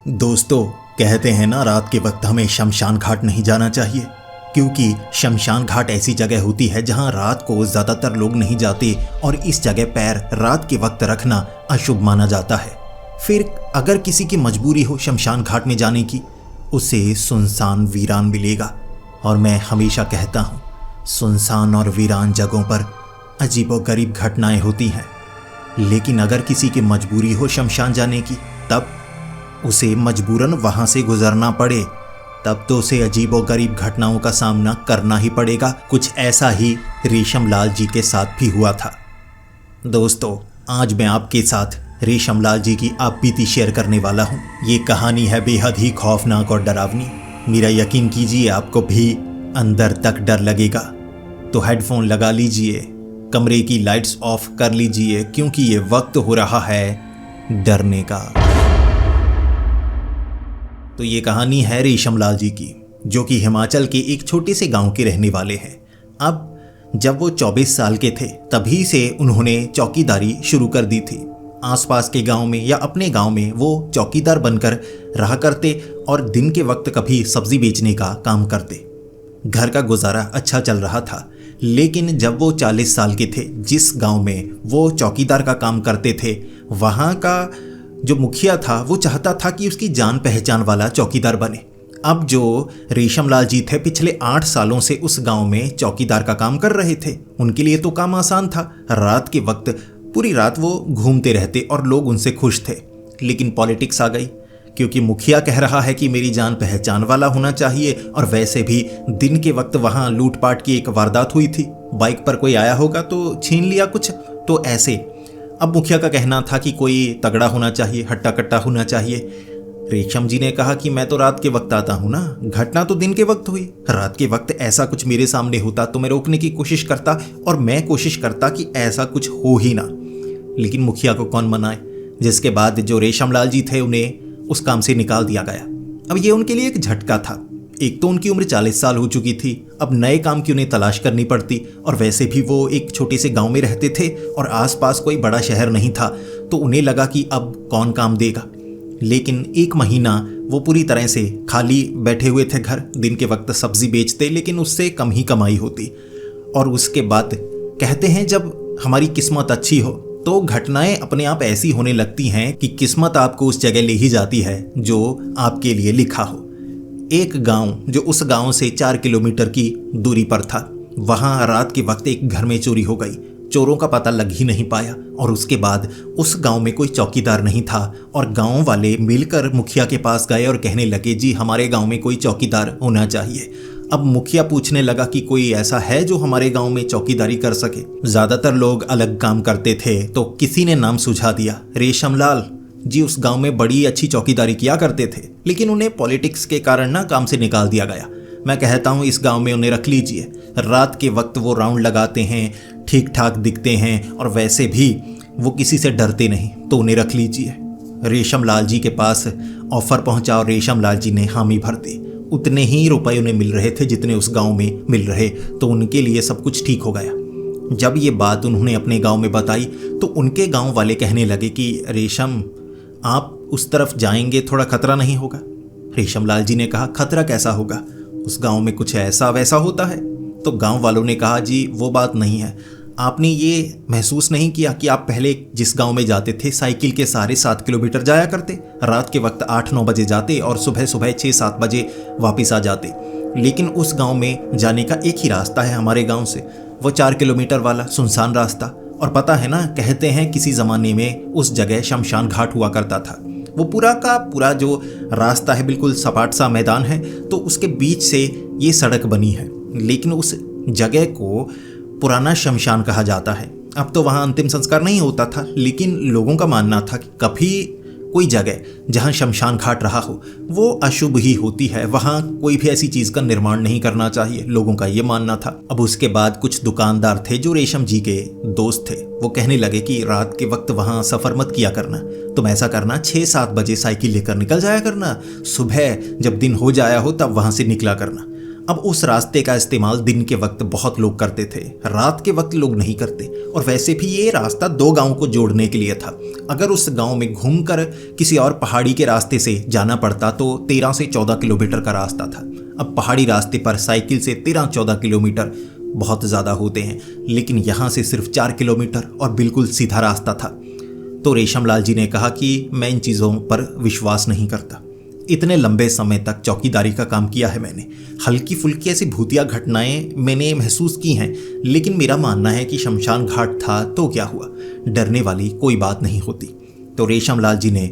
दोस्तों, कहते हैं ना रात के वक्त हमें शमशान घाट नहीं जाना चाहिए, क्योंकि शमशान घाट ऐसी जगह होती है जहां रात को ज़्यादातर लोग नहीं जाते और इस जगह पैर रात के वक्त रखना अशुभ माना जाता है। फिर अगर किसी की मजबूरी हो शमशान घाट में जाने की, उसे सुनसान वीरान मिलेगा। और मैं हमेशा कहता हूँ, सुनसान और वीरान जगहों पर अजीबोगरीब घटनाएं होती हैं। लेकिन अगर किसी की मजबूरी हो शमशान जाने की, तब उसे मजबूरन वहां से गुजरना पड़े, तब तो उसे अजीबोगरीब घटनाओं का सामना करना ही पड़ेगा। कुछ ऐसा ही रेशम लाल जी के साथ भी हुआ था। दोस्तों, आज मैं आपके साथ रेशम लाल जी की आप बीती शेयर करने वाला हूँ। ये कहानी है बेहद ही खौफनाक और डरावनी। मेरा यकीन कीजिए, आपको भी अंदर तक डर लगेगा। तो हेडफोन लगा लीजिए, कमरे की लाइट्स ऑफ कर लीजिए, क्योंकि ये वक्त हो रहा है डरने का। तो ये कहानी है रेशम लाल जी की, जो कि हिमाचल के एक छोटे से गांव के रहने वाले हैं। अब जब वो 24 साल के थे, तभी से उन्होंने चौकीदारी शुरू कर दी थी। आसपास के गांव में या अपने गांव में वो चौकीदार बनकर रहा करते और दिन के वक्त कभी सब्जी बेचने का काम करते। घर का गुजारा अच्छा चल रहा था। लेकिन जब वो 40 साल के थे, जिस गांव में वो चौकीदार का काम करते थे, वहाँ का जो मुखिया था वो चाहता था कि उसकी जान पहचान वाला चौकीदार बने। अब जो रेशम लाल जी थे, पिछले 8 सालों से उस गांव में चौकीदार का काम कर रहे थे। उनके लिए तो काम आसान था। रात के वक्त पूरी रात वो घूमते रहते और लोग उनसे खुश थे। लेकिन पॉलिटिक्स आ गई, क्योंकि मुखिया कह रहा है कि मेरी जान पहचान वाला होना चाहिए। और वैसे भी दिन के वक्त वहाँ लूटपाट की एक वारदात हुई थी। बाइक पर कोई आया होगा तो छीन लिया कुछ, तो ऐसे। अब मुखिया का कहना था कि कोई तगड़ा होना चाहिए, हट्टा कट्टा होना चाहिए। रेशम जी ने कहा कि मैं तो रात के वक्त आता हूँ ना, घटना तो दिन के वक्त हुई। रात के वक्त ऐसा कुछ मेरे सामने होता तो मैं रोकने की कोशिश करता, और मैं कोशिश करता कि ऐसा कुछ हो ही ना। लेकिन मुखिया को कौन मनाए, जिसके बाद जो रेशम लाल जी थे उन्हें उस काम से निकाल दिया गया। अब ये उनके लिए एक झटका था। एक तो उनकी उम्र 40 साल हो चुकी थी, अब नए काम की उन्हें तलाश करनी पड़ती। और वैसे भी वो एक छोटे से गांव में रहते थे और आसपास कोई बड़ा शहर नहीं था, तो उन्हें लगा कि अब कौन काम देगा। लेकिन 1 महीना वो पूरी तरह से खाली बैठे हुए थे घर। दिन के वक्त सब्जी बेचते, लेकिन उससे कम ही कमाई होती। और उसके बाद कहते हैं, जब हमारी किस्मत अच्छी हो तो घटनाएं अपने आप ऐसी होने लगती हैं कि किस्मत आपको उस जगह ले ही जाती है जो आपके लिए लिखा हो। एक गांव जो उस गांव से 4 किलोमीटर की दूरी पर था, वहां रात के वक्त एक घर में चोरी हो गई। चोरों का पता लग ही नहीं पाया। और उसके बाद उस गांव में कोई चौकीदार नहीं था, और गांव वाले मिलकर मुखिया के पास गए और कहने लगे, जी हमारे गांव में कोई चौकीदार होना चाहिए। अब मुखिया पूछने लगा कि कोई ऐसा है जो हमारे गांव में चौकीदारी कर सके। ज्यादातर लोग अलग काम करते थे, तो किसी ने नाम सुझा दिया, रेशम लाल जी उस गांव में बड़ी अच्छी चौकीदारी किया करते थे। लेकिन उन्हें पॉलिटिक्स के कारण ना काम से निकाल दिया गया। मैं कहता हूँ इस गांव में उन्हें रख लीजिए। रात के वक्त वो राउंड लगाते हैं, ठीक ठाक दिखते हैं, और वैसे भी वो किसी से डरते नहीं, तो उन्हें रख लीजिए। रेशम लाल जी के पास ऑफर पहुंचा और रेशम लाल जी ने हामी भर दी। उतने ही रुपए उन्हें मिल रहे थे जितने उस गांव में मिल रहे, तो उनके लिए सब कुछ ठीक हो गया। जब ये बात उन्होंने अपने गांव में बताई, तो उनके गांव वाले कहने लगे कि रेशम, आप उस तरफ जाएंगे, थोड़ा खतरा नहीं होगा? रेशम लाल जी ने कहा, खतरा कैसा होगा, उस गांव में कुछ ऐसा वैसा होता है? तो गांव वालों ने कहा, जी वो बात नहीं है। आपने ये महसूस नहीं किया कि आप पहले जिस गांव में जाते थे, साइकिल के सहारे 7 किलोमीटर जाया करते, रात के वक्त 8-9 बजे जाते और सुबह सुबह 6-7 बजे वापस आ जाते। लेकिन उस गांव में जाने का एक ही रास्ता है हमारे गांव से, वो 4 किलोमीटर वाला सुनसान रास्ता। और पता है ना, कहते हैं किसी ज़माने में उस जगह शमशान घाट हुआ करता था। वो पूरा का पूरा जो रास्ता है बिल्कुल सपाट सा मैदान है, तो उसके बीच से ये सड़क बनी है। लेकिन उस जगह को पुराना शमशान कहा जाता है। अब तो वहाँ अंतिम संस्कार नहीं होता था, लेकिन लोगों का मानना था कि कभी कोई जगह जहाँ शमशान घाट रहा हो वो अशुभ ही होती है, वहाँ कोई भी ऐसी चीज़ का निर्माण नहीं करना चाहिए, लोगों का ये मानना था। अब उसके बाद कुछ दुकानदार थे जो रेशम जी के दोस्त थे, वो कहने लगे कि रात के वक्त वहाँ सफ़र मत किया करना, तुम ऐसा करना 6-7 बजे साइकिल लेकर निकल जाया करना, सुबह जब दिन हो जाया हो तब वहाँ से निकला करना। अब उस रास्ते का इस्तेमाल दिन के वक्त बहुत लोग करते थे, रात के वक्त लोग नहीं करते। और वैसे भी ये रास्ता 2 गांव को जोड़ने के लिए था। अगर उस गांव में घूमकर किसी और पहाड़ी के रास्ते से जाना पड़ता तो 13 से 14 किलोमीटर का रास्ता था। अब पहाड़ी रास्ते पर साइकिल से 13-14 किलोमीटर बहुत ज़्यादा होते हैं, लेकिन यहाँ से सिर्फ 4 किलोमीटर और बिल्कुल सीधा रास्ता था। तो रेशमलाल जी ने कहा कि मैं इन चीज़ों पर विश्वास नहीं करता। इतने लंबे समय तक चौकीदारी का काम किया है मैंने, हल्की फुल्की ऐसी भूतिया घटनाएं मैंने महसूस की हैं, लेकिन मेरा मानना है कि शमशान घाट था तो क्या हुआ, डरने वाली कोई बात नहीं होती। तो रेशमलाल जी ने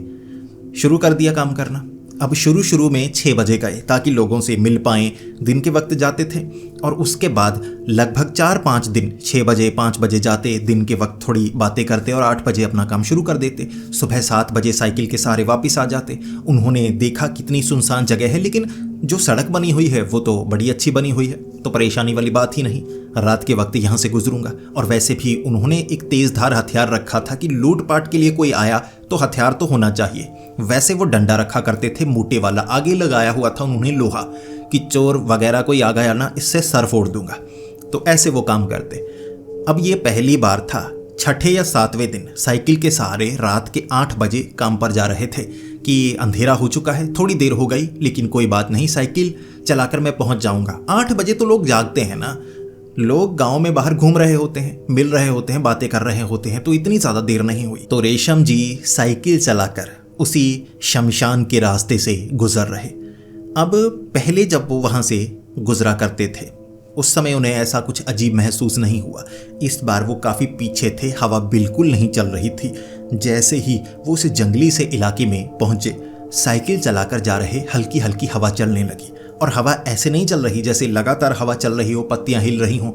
शुरू कर दिया काम करना। अब शुरू में 6 बजे गए ताकि लोगों से मिल पाएं, दिन के वक्त जाते थे। और उसके बाद लगभग 4-5 दिन 6 बजे 5 बजे जाते, दिन के वक्त थोड़ी बातें करते और 8 बजे अपना काम शुरू कर देते। सुबह 7 बजे साइकिल के सहारे वापस आ जाते। उन्होंने देखा कितनी सुनसान जगह है, लेकिन जो सड़क बनी हुई है वो तो बड़ी अच्छी बनी हुई है, तो परेशानी वाली बात ही नहीं, रात के वक्त यहाँ से गुजरूंगा। और वैसे भी उन्होंने एक तेज़धार हथियार रखा था कि लूटपाट के लिए कोई आया तो हथियार तो होना चाहिए। वैसे वो डंडा रखा करते थे मोटे वाला, आगे लगाया हुआ था उन्होंने लोहा, कि चोर वगैरह कोई आ गया ना इससे सर फोड़ दूंगा। तो ऐसे वो काम करते। अब ये पहली बार था, 6ठे या 7वें दिन साइकिल के सहारे रात के 8 बजे काम पर जा रहे थे कि अंधेरा हो चुका है, थोड़ी देर हो गई लेकिन कोई बात नहीं, साइकिल चलाकर मैं पहुंच जाऊंगा। 8 बजे तो लोग जागते हैं ना, लोग गांव में बाहर घूम रहे होते हैं, मिल रहे होते हैं, बातें कर रहे होते हैं, तो इतनी ज़्यादा देर नहीं हुई। तो रेशम जी साइकिल चलाकर उसी शमशान के रास्ते से गुजर रहे। अब पहले जब वो वहाँ से गुजरा करते थे उस समय उन्हें ऐसा कुछ अजीब महसूस नहीं हुआ। इस बार वो काफ़ी पीछे थे, हवा बिल्कुल नहीं चल रही थी। जैसे ही वो उस जंगली से इलाके में पहुँचे, साइकिल चलाकर जा रहे, हल्की हल्की हवा चलने लगी। और हवा ऐसे नहीं चल रही जैसे लगातार हवा चल रही हो, पत्तियां हिल रही हों,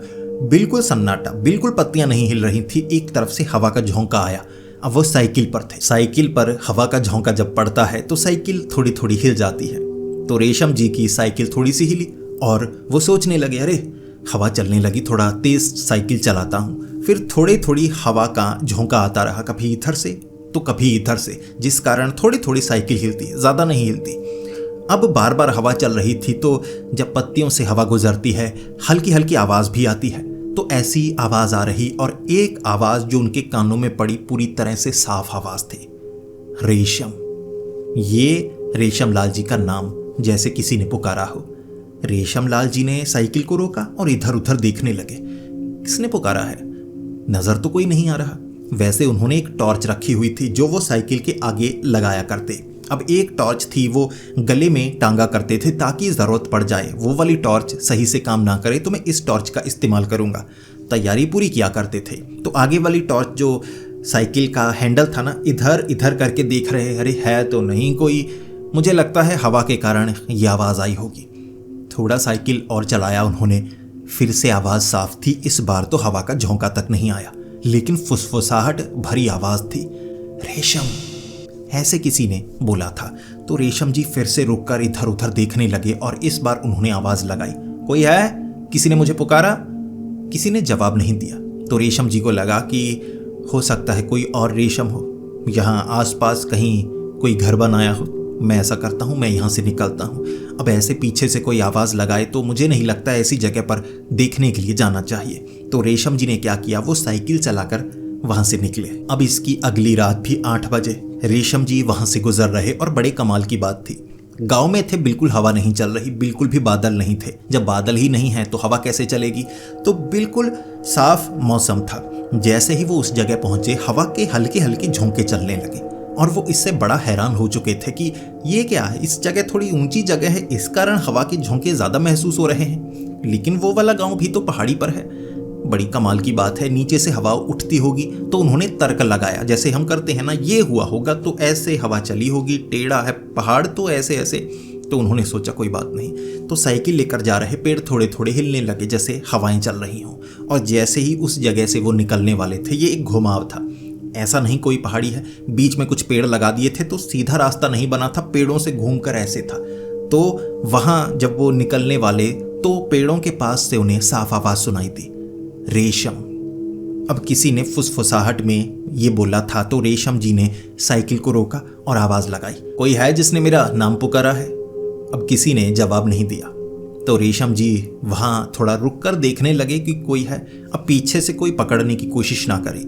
बिल्कुल सन्नाटा, बिल्कुल पत्तियां नहीं हिल रही थी। एक तरफ से हवा का झोंका आया। अब वो साइकिल पर थे। साइकिल पर हवा का झोंका जब पड़ता है तो साइकिल थोड़ी थोड़ी हिल जाती है। तो रेशम जी की साइकिल थोड़ी सी हिली और वो सोचने लगे, अरे हवा चलने लगी, थोड़ा तेज साइकिल चलाता हूँ। फिर थोड़ी थोड़ी हवा का झोंका आता रहा, कभी इधर से तो कभी इधर से, जिस कारण थोड़ी थोड़ी साइकिल हिलती, ज़्यादा नहीं हिलती। अब बार बार हवा चल रही थी, तो जब पत्तियों से हवा गुजरती है हल्की हल्की आवाज़ भी आती है। तो ऐसी आवाज़ आ रही, और एक आवाज़ जो उनके कानों में पड़ी पूरी तरह से साफ आवाज़ थी, रेशम। ये रेशमलाल जी का नाम जैसे किसी ने पुकारा हो। रेशमलाल जी ने साइकिल को रोका और इधर उधर देखने लगे, किसने पुकारा है, नज़र तो कोई नहीं आ रहा। वैसे उन्होंने एक टॉर्च रखी हुई थी जो वो साइकिल के आगे लगाया करते। अब एक टॉर्च थी वो गले में टांगा करते थे ताकि ज़रूरत पड़ जाए वो वाली टॉर्च सही से काम ना करे तो मैं इस टॉर्च का इस्तेमाल करूँगा। तैयारी पूरी किया करते थे। तो आगे वाली टॉर्च जो साइकिल का हैंडल था ना, इधर इधर करके देख रहे, अरे है तो नहीं कोई, मुझे लगता है हवा के कारण ये आवाज़ आई होगी। थोड़ा साइकिल और चलाया उन्होंने, फिर से आवाज़ साफ थी। इस बार तो हवा का झोंका तक नहीं आया, लेकिन फुसफुसाहट भरी आवाज़ थी, रेशम, ऐसे किसी ने बोला था। तो रेशम जी फिर से रुककर इधर उधर देखने लगे और इस बार उन्होंने आवाज़ लगाई, कोई है, किसी ने मुझे पुकारा। किसी ने जवाब नहीं दिया। तो रेशम जी को लगा कि हो सकता है कोई और रेशम हो, यहाँ आसपास कहीं कोई घर बनाया हो। मैं ऐसा करता हूँ, मैं यहाँ से निकलता हूँ। अब ऐसे पीछे से कोई आवाज़ लगाए तो मुझे नहीं लगता ऐसी जगह पर देखने के लिए जाना चाहिए। तो रेशम जी ने क्या किया, वो साइकिल चलाकर वहाँ से निकले। अब इसकी अगली रात भी 8 बजे रेशम जी वहाँ से गुजर रहे और बड़े कमाल की बात थी, गांव में थे, बिल्कुल हवा नहीं चल रही, बिल्कुल भी बादल नहीं थे। जब बादल ही नहीं है तो हवा कैसे चलेगी, तो बिल्कुल साफ मौसम था। जैसे ही वो उस जगह पहुंचे, हवा के हल्के हल्के झोंके चलने लगे और वो इससे बड़ा हैरान हो चुके थे कि ये क्या है, इस जगह थोड़ी ऊंची जगह है, इस कारण हवा के झोंके ज़्यादा महसूस हो रहे हैं, लेकिन वो वाला गाँव भी तो पहाड़ी पर है। बड़ी कमाल की बात है, नीचे से हवा उठती होगी। तो उन्होंने तर्क लगाया, जैसे हम करते हैं ना, ये हुआ होगा तो ऐसे हवा चली होगी, टेढ़ा है पहाड़ तो ऐसे ऐसे। तो उन्होंने सोचा कोई बात नहीं, तो साइकिल लेकर जा रहे, पेड़ थोड़े थोड़े हिलने लगे जैसे हवाएं चल रही हों। और जैसे ही उस जगह से वो निकलने वाले थे, ये एक घुमाव था, ऐसा नहीं कोई पहाड़ी है, बीच में कुछ पेड़ लगा दिए थे तो सीधा रास्ता नहीं बना था, पेड़ों से घूमकर ऐसे था। तो वहाँ जब वो निकलने वाले तो पेड़ों के पास से उन्हें साफ आवाज़ सुनाई दी, रेशम। अब किसी ने फुसफुसाहट में ये बोला था, तो रेशम जी ने साइकिल को रोका और आवाज़ लगाई, कोई है जिसने मेरा नाम पुकारा है। अब किसी ने जवाब नहीं दिया। तो रेशम जी वहाँ थोड़ा रुक कर देखने लगे कि कोई है, अब पीछे से कोई पकड़ने की कोशिश ना करे।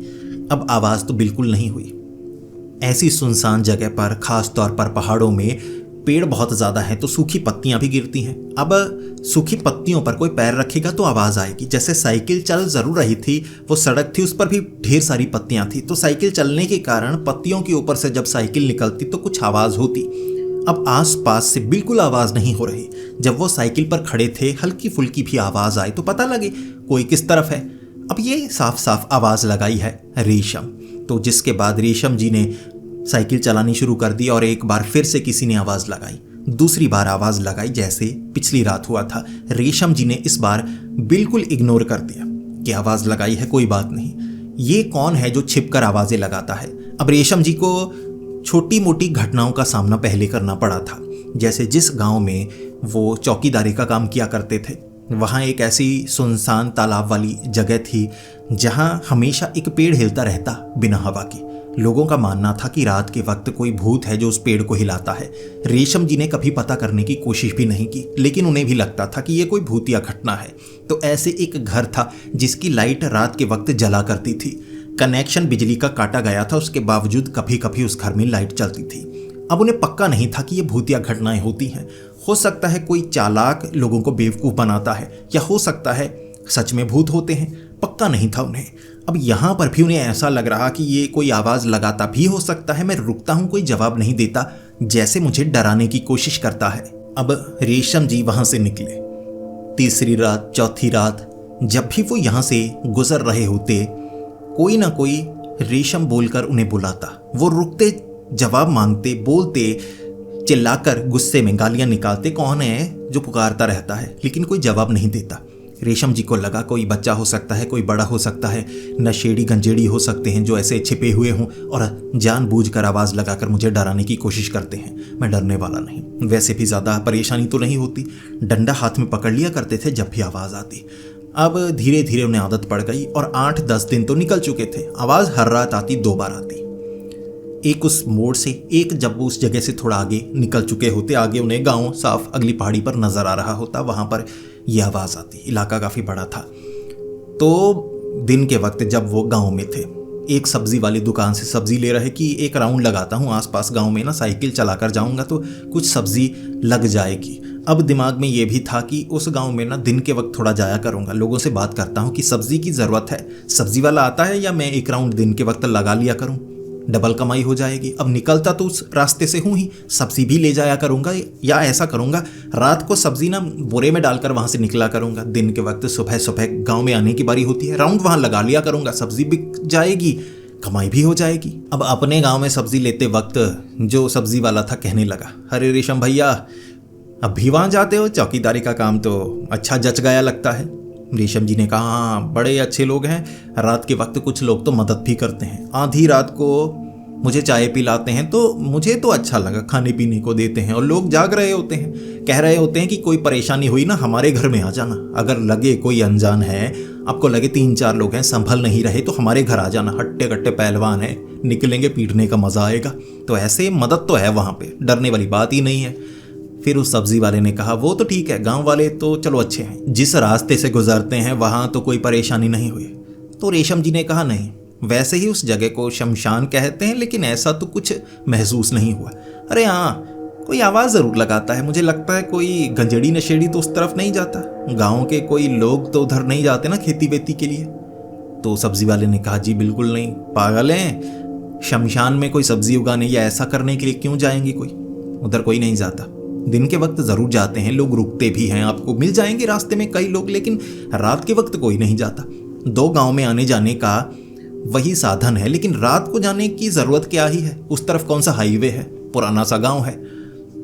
अब आवाज़ तो बिल्कुल नहीं हुई। ऐसी सुनसान जगह पर, खास तौर पर पहाड़ों में पेड़ बहुत ज़्यादा हैं तो सूखी पत्तियां भी गिरती हैं। अब सूखी पत्तियों पर कोई पैर रखेगा तो आवाज़ आएगी। जैसे साइकिल चल ज़रूर रही थी, वो सड़क थी, उस पर भी ढेर सारी पत्तियां थी, तो साइकिल चलने के कारण पत्तियों के ऊपर से जब साइकिल निकलती तो कुछ आवाज़ होती। अब आसपास से बिल्कुल आवाज़ नहीं हो रही। जब वो साइकिल पर खड़े थे, हल्की फुल्की भी आवाज़ आए तो पता लगे कोई किस तरफ है। अब ये साफ साफ आवाज़ लगाई है रेशम। तो जिसके बाद रेशम जी ने साइकिल चलानी शुरू कर दी और एक बार फिर से किसी ने आवाज़ लगाई। दूसरी बार आवाज़ लगाई जैसे पिछली रात हुआ था। रेशम जी ने इस बार बिल्कुल इग्नोर कर दिया कि आवाज़ लगाई है, कोई बात नहीं, ये कौन है जो छिपकर आवाज़ें लगाता है। अब रेशम जी को छोटी मोटी घटनाओं का सामना पहले करना पड़ा था। जैसे जिस गांव में वो चौकीदारी का काम किया करते थे, वहाँ एक ऐसी सुनसान तालाब वाली जगह थी जहाँ हमेशा एक पेड़ हिलता रहता बिना हवा के। लोगों का मानना था कि रात के वक्त कोई भूत है जो उस पेड़ को हिलाता है। रेशम जी ने कभी पता करने की कोशिश भी नहीं की, लेकिन उन्हें भी लगता था कि ये कोई भूतिया घटना है। तो ऐसे एक घर था जिसकी लाइट रात के वक्त जला करती थी। कनेक्शन बिजली का काटा गया था, उसके बावजूद कभी कभी उस घर में लाइट चलती थी। अब उन्हें पक्का नहीं था कि ये भूतिया घटनाएं होती हैं। हो सकता है कोई चालाक लोगों को बेवकूफ़ बनाता है, या हो सकता है सच में भूत होते हैं, पक्का नहीं था उन्हें। अब यहाँ पर भी उन्हें ऐसा लग रहा कि ये कोई आवाज़ लगाता भी हो सकता है। मैं रुकता हूँ, कोई जवाब नहीं देता, जैसे मुझे डराने की कोशिश करता है। अब रेशम जी वहाँ से निकले। तीसरी रात, चौथी रात, जब भी वो यहाँ से गुजर रहे होते, कोई ना कोई रेशम बोलकर उन्हें बुलाता। वो रुकते, जवाब मांगते, बोलते, चिल्लाकर गुस्से में गालियाँ निकालते, कौन है जो पुकारता रहता है, लेकिन कोई जवाब नहीं देता। रेशम जी को लगा कोई बच्चा हो सकता है, कोई बड़ा हो सकता है, नशेड़ी गंजेड़ी हो सकते हैं जो ऐसे छिपे हुए हों और जानबूझकर आवाज़ लगाकर मुझे डराने की कोशिश करते हैं। मैं डरने वाला नहीं, वैसे भी ज़्यादा परेशानी तो नहीं होती। डंडा हाथ में पकड़ लिया करते थे जब भी आवाज़ आती। अब धीरे धीरे उन्हें आदत पड़ गई और 8-10 दिन तो निकल चुके थे। आवाज़ हर रात आती, 2 बार आती, एक उस मोड़ से, एक जब वो उस जगह से थोड़ा आगे निकल चुके होते। आगे उन्हें गांव साफ अगली पहाड़ी पर नज़र आ रहा होता, वहाँ पर यह आवाज़ आती। इलाका काफ़ी बड़ा था। तो दिन के वक्त जब वो गांव में थे, एक सब्जी वाली दुकान से सब्जी ले रहे कि एक राउंड लगाता हूँ आसपास गांव में ना, साइकिल चलाकर जाऊँगा तो कुछ सब्जी लग जाएगी। अब दिमाग में ये भी था कि उस गांव में ना दिन के वक्त थोड़ा जाया करूँगा, लोगों से बात करता हूँ कि सब्जी की ज़रूरत है, सब्जी वाला आता है, या मैं एक राउंड दिन के वक्त लगा लिया करूँ, डबल कमाई हो जाएगी। अब निकलता तो उस रास्ते से हूँ ही, सब्जी भी ले जाया करूँगा, या ऐसा करूँगा रात को सब्जी ना बोरे में डालकर वहाँ से निकला करूँगा। दिन के वक्त सुबह सुबह गांव में आने की बारी होती है, राउंड वहाँ लगा लिया करूँगा, सब्जी बिक जाएगी, कमाई भी हो जाएगी। अब अपने गांव में सब्जी लेते वक्त जो सब्जी वाला था कहने लगा, अरे रेशम भैया अब भी वहाँ जाते हो, चौकीदारी का काम तो अच्छा जच गया लगता है। रेशम जी ने कहा, हाँ बड़े अच्छे लोग हैं, रात के वक्त कुछ लोग तो मदद भी करते हैं, आधी रात को मुझे चाय पिलाते हैं, तो मुझे तो अच्छा लगा, खाने पीने को देते हैं, और लोग जाग रहे होते हैं, कह रहे होते हैं कि कोई परेशानी हुई ना हमारे घर में आ जाना, अगर लगे कोई अनजान है, आपको लगे 3-4 लोग हैं संभल नहीं रहे तो हमारे घर आ जाना, हट्टे कट्टे पहलवान है, निकलेंगे, पीटने का मज़ा आएगा। तो ऐसे मदद तो है वहाँ पे, डरने वाली बात ही नहीं है। फिर उस सब्जी वाले ने कहा, वो तो ठीक है, गांव वाले तो चलो अच्छे हैं, जिस रास्ते से गुजरते हैं वहाँ तो कोई परेशानी नहीं हुई। तो रेशम जी ने कहा, नहीं, वैसे ही उस जगह को शमशान कहते हैं, लेकिन ऐसा तो कुछ महसूस नहीं हुआ। अरे हाँ, कोई आवाज़ ज़रूर लगाता है, मुझे लगता है कोई गंजेड़ी नशेड़ी तो उस तरफ नहीं जाता, गाँव के कोई लोग तो उधर नहीं जाते ना खेती वेती के लिए। तो सब्जी वाले ने कहा, जी बिल्कुल नहीं, पागल हैं, शमशान में कोई सब्जी उगाने या ऐसा करने के लिए क्यों जाएंगे, कोई उधर कोई नहीं जाता। दिन के वक्त ज़रूर जाते हैं लोग, रुकते भी हैं, आपको मिल जाएंगे रास्ते में कई लोग, लेकिन रात के वक्त कोई नहीं जाता। 2 गांव में आने जाने का वही साधन है, लेकिन रात को जाने की ज़रूरत क्या ही है, उस तरफ कौन सा हाईवे है, पुराना सा गांव है।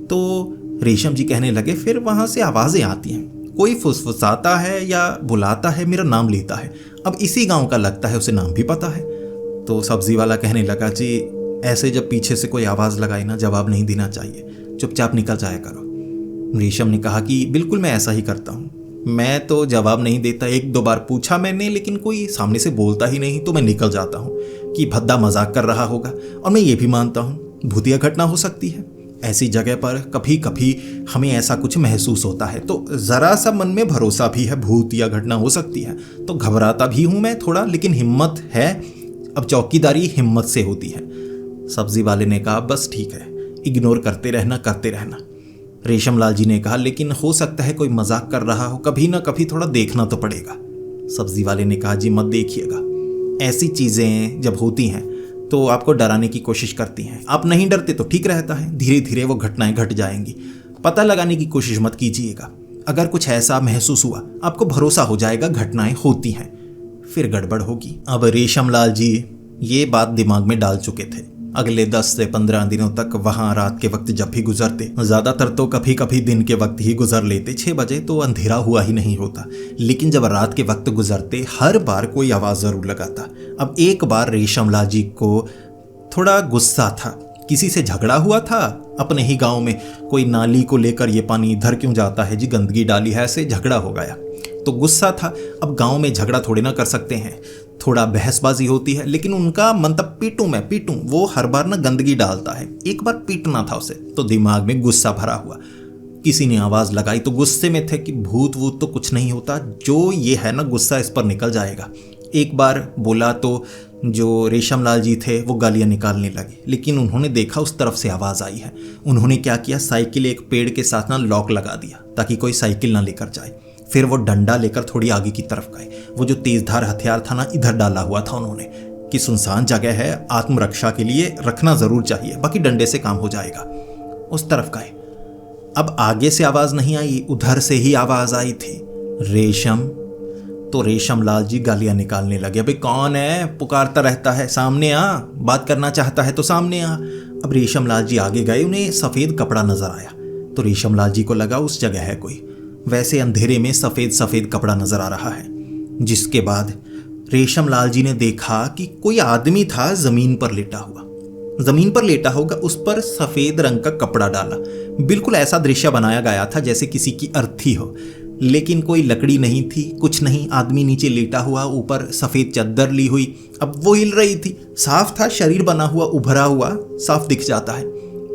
तो रेशम जी कहने लगे, फिर वहाँ से आवाज़ें आती हैं, कोई फुसफुसाता है या बुलाता है, मेरा नाम लेता है। अब इसी गाँव का लगता है, उसे नाम भी पता है। तो सब्जी वाला कहने लगा, जी ऐसे जब पीछे से कोई आवाज़ लगाए ना, जवाब नहीं देना चाहिए, चुपचाप निकल जाया करो। रेशम ने कहा कि बिल्कुल मैं ऐसा ही करता हूँ, मैं तो जवाब नहीं देता, 1-2 बार पूछा मैंने, लेकिन कोई सामने से बोलता ही नहीं तो मैं निकल जाता हूँ कि भद्दा मजाक कर रहा होगा। और मैं ये भी मानता हूँ भूतिया घटना हो सकती है, ऐसी जगह पर कभी कभी हमें ऐसा कुछ महसूस होता है तो ज़रा सा मन में भरोसा भी है भूत या घटना हो सकती है, तो घबराता भी हूँ मैं थोड़ा, लेकिन हिम्मत है। अब चौकीदारी हिम्मत से होती है। सब्जी वाले ने कहा बस ठीक है, इग्नोर करते रहना। रेशम लाल जी ने कहा लेकिन हो सकता है कोई मजाक कर रहा हो, कभी ना कभी थोड़ा देखना तो पड़ेगा। सब्जी वाले ने कहा जी मत देखिएगा, ऐसी चीज़ें जब होती हैं तो आपको डराने की कोशिश करती हैं, आप नहीं डरते तो ठीक रहता है, धीरे धीरे वो घटनाएं घट जाएंगी। पता लगाने की कोशिश मत कीजिएगा, अगर कुछ ऐसा महसूस हुआ आपको भरोसा हो जाएगा घटनाएं होती हैं, फिर गड़बड़ होगी। अब रेशम लाल जी ये बात दिमाग में डाल चुके थे। अगले 10 से 15 दिनों तक वहां रात के वक्त जब भी गुजरते, ज़्यादातर तो कभी कभी दिन के वक्त ही गुजर लेते, 6 बजे तो अंधेरा हुआ ही नहीं होता, लेकिन जब रात के वक्त गुजरते हर बार कोई आवाज़ ज़रूर लगाता। अब एक बार रेशम लाल जी को थोड़ा गुस्सा था, किसी से झगड़ा हुआ था अपने ही गांव में, कोई नाली को लेकर ये पानी इधर क्यों जाता है जी, गंदगी डाली है, ऐसे झगड़ा हो गया तो गुस्सा था। अब गांव में झगड़ा थोड़े ना कर सकते हैं, थोड़ा बहसबाजी होती है, लेकिन उनका मंतब पीटूं, वो हर बार ना गंदगी डालता है, एक बार पीटना था उसे, तो दिमाग में गुस्सा भरा हुआ। किसी ने आवाज़ लगाई तो गुस्से में थे कि भूत वूत तो कुछ नहीं होता, जो ये है ना गुस्सा इस पर निकल जाएगा। एक बार बोला तो जो रेशम लाल जी थे वो गालियाँ निकालने लगे, लेकिन उन्होंने देखा उस तरफ से आवाज़ आई है। उन्होंने क्या किया, साइकिल एक पेड़ के साथ ना लॉक लगा दिया ताकि कोई साइकिल ना लेकर जाए। फिर वो डंडा लेकर थोड़ी आगे की तरफ गए, वो जो तेजधार हथियार था ना इधर डाला हुआ था उन्होंने कि सुनसान जगह है, आत्मरक्षा के लिए रखना ज़रूर चाहिए, बाकी डंडे से काम हो जाएगा। उस तरफ गए। अब आगे से आवाज़ नहीं आई, उधर से ही आवाज़ आई थी, रेशम। तो रेशम लाल जी गालियाँ निकालने लगे, अबे कौन है, पुकारता रहता है, सामने आ, बात करना चाहता है तो सामने आ। अब रेशम लाल जी आगे गए, उन्हें सफ़ेद कपड़ा नज़र आया, तो रेशम लाल जी को लगा उस जगह है कोई, वैसे अंधेरे में सफ़ेद सफ़ेद कपड़ा नज़र आ रहा है। जिसके बाद रेशम लाल जी ने देखा कि कोई आदमी था ज़मीन पर लेटा हुआ, ज़मीन पर लेटा होगा, उस पर सफ़ेद रंग का कपड़ा डाला, बिल्कुल ऐसा दृश्य बनाया गया था जैसे किसी की अर्थी हो, लेकिन कोई लकड़ी नहीं थी, कुछ नहीं, आदमी नीचे लेटा हुआ, ऊपर सफ़ेद चादर ली हुई, अब वो हिल रही थी, साफ था, शरीर बना हुआ, उभरा हुआ, साफ दिख जाता है।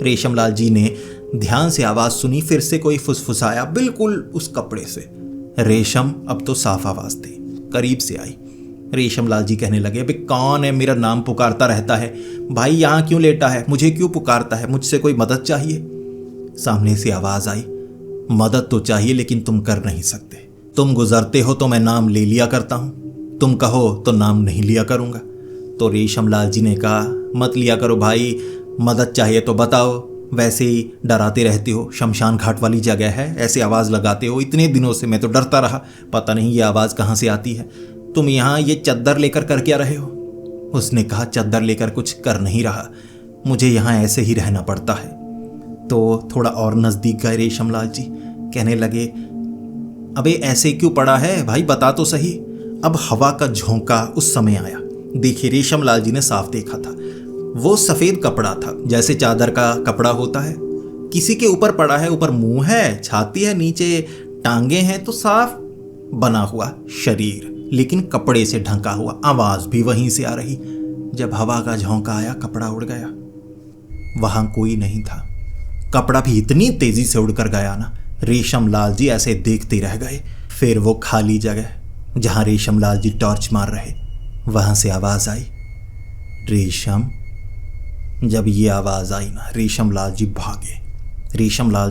रेशम लाल जी ने ध्यान से आवाज़ सुनी, फिर से कोई फुसफुसाया बिल्कुल उस कपड़े से। रेशम अब तो साफ आवाज़ थी, करीब से आई। रेशम लाल जी कहने लगे, अबे कौन है, मेरा नाम पुकारता रहता है, भाई यहाँ क्यों लेटा है, मुझे क्यों पुकारता है, मुझसे कोई मदद चाहिए। सामने से आवाज़ आई, मदद तो चाहिए लेकिन तुम कर नहीं सकते, तुम गुजरते हो तो मैं नाम ले लिया करता हूँ, तुम कहो तो नाम नहीं लिया करूँगा। तो रेशम लाल जी ने कहा, मत लिया करो भाई, मदद चाहिए तो बताओ, वैसे ही डराते रहते हो, शमशान घाट वाली जगह है, ऐसे आवाज़ लगाते हो, इतने दिनों से मैं तो डरता रहा, पता नहीं ये आवाज़ कहाँ से आती है, तुम यहाँ ये चद्दर लेकर कर क्या रहे हो। उसने कहा, चद्दर लेकर कुछ कर नहीं रहा, मुझे यहाँ ऐसे ही रहना पड़ता है। तो थोड़ा और नज़दीक गए रेशम लाल जी, कहने लगे, अबे ऐसे क्यों पड़ा है भाई, बता तो सही। अब हवा का झोंका उस समय आया, देखिए रेशम लाल जी ने साफ देखा था, वो सफ़ेद कपड़ा था जैसे चादर का कपड़ा होता है, किसी के ऊपर पड़ा है, ऊपर मुंह है, छाती है, नीचे टांगे हैं, तो साफ बना हुआ शरीर, लेकिन कपड़े से ढंका हुआ, आवाज़ भी वहीं से आ रही। जब हवा का झोंका आया, कपड़ा उड़ गया, वहाँ कोई नहीं था, कपड़ा भी इतनी तेजी से उड़कर गया ना, रेशम लाल जी ऐसे देखते रह गए। फिर वो खाली जगह जहाँ रेशम लाल जी टॉर्च मार रहे, वहाँ से आवाज़ आई, रेशम। जब ये आवाज़ आई ना, रेशम लाल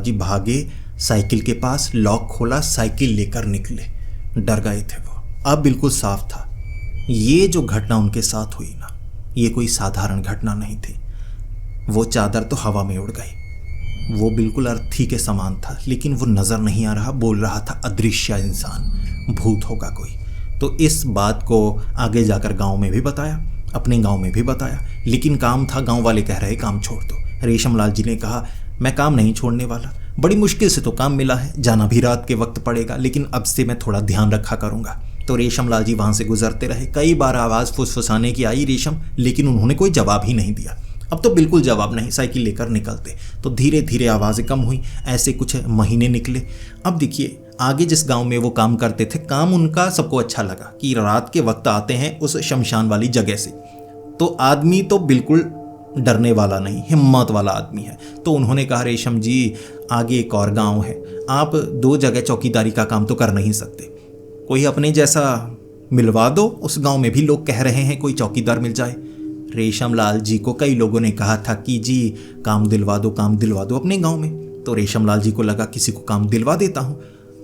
जी भागे, साइकिल के पास, लॉक खोला, साइकिल लेकर निकले। डर गए थे वो, अब बिल्कुल साफ था, ये जो घटना उनके साथ हुई ना, ये कोई साधारण घटना नहीं थी। वो चादर तो हवा में उड़ गई, वो बिल्कुल अर्थी के समान था, लेकिन वो नज़र नहीं आ रहा, बोल रहा था, अदृश्य इंसान, भूत होगा कोई। तो इस बात को आगे जाकर गांव में भी बताया, अपने गांव में भी बताया, लेकिन काम था, गांव वाले कह रहे काम छोड़ दो। रेशम लाल जी ने कहा, मैं काम नहीं छोड़ने वाला, बड़ी मुश्किल से तो काम मिला है, जाना भी रात के वक्त पड़ेगा, लेकिन अब से मैं थोड़ा ध्यान रखा करूँगा। तो रेशम लाल जी वहाँ से गुजरते रहे, कई बार आवाज़ फुसफुसाने की आई रेशम, लेकिन उन्होंने कोई जवाब ही नहीं दिया। अब तो बिल्कुल जवाब नहीं, साइकिल लेकर निकलते, तो धीरे धीरे आवाज़ें कम हुई, ऐसे कुछ महीने निकले। अब देखिए, आगे जिस गांव में वो काम करते थे, काम उनका सबको अच्छा लगा कि रात के वक्त आते हैं उस शमशान वाली जगह से, तो आदमी तो बिल्कुल डरने वाला नहीं, हिम्मत वाला आदमी है। तो उन्होंने कहा रेशम जी आगे एक और गांव है, आप 2 जगह चौकीदारी का काम तो कर नहीं सकते, कोई अपने जैसा मिलवा दो, उस गांव में भी लोग कह रहे हैं कोई चौकीदार मिल जाए। रेशम लाल जी को कई लोगों ने कहा था कि जी काम दिलवा दो अपने गांव में। तो रेशम लाल जी को लगा किसी को काम दिलवा देता हूँ।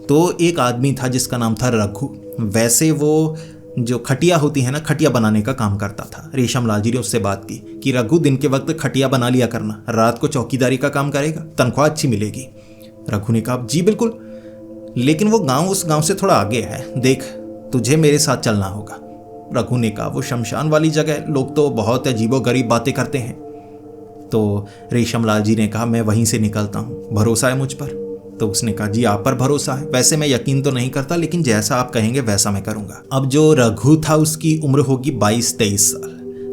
तो एक आदमी था जिसका नाम था रघु। वैसे वो जो खटिया होती है ना, खटिया बनाने का काम करता था। रेशम लाल जी ने उससे बात की कि रघु दिन के वक्त खटिया बना लिया करना, रात को चौकीदारी का काम करेगा, तनख्वाह अच्छी मिलेगी। रघु ने कहा जी बिल्कुल, लेकिन वो गांव उस गांव से थोड़ा आगे है, देख तुझे मेरे साथ चलना होगा। रघु ने कहा वो शमशान वाली जगह, लोग तो बहुत अजीबोगरीब बातें करते हैं। तो रेशम लाल जी ने कहा मैं वहीं से निकलता हूँ, भरोसा है मुझ पर? तो उसने कहा जी आप पर भरोसा है, वैसे मैं यकीन तो नहीं करता, लेकिन जैसा आप कहेंगे वैसा मैं करूँगा। अब जो रघु था उसकी उम्र होगी 22-23 साल।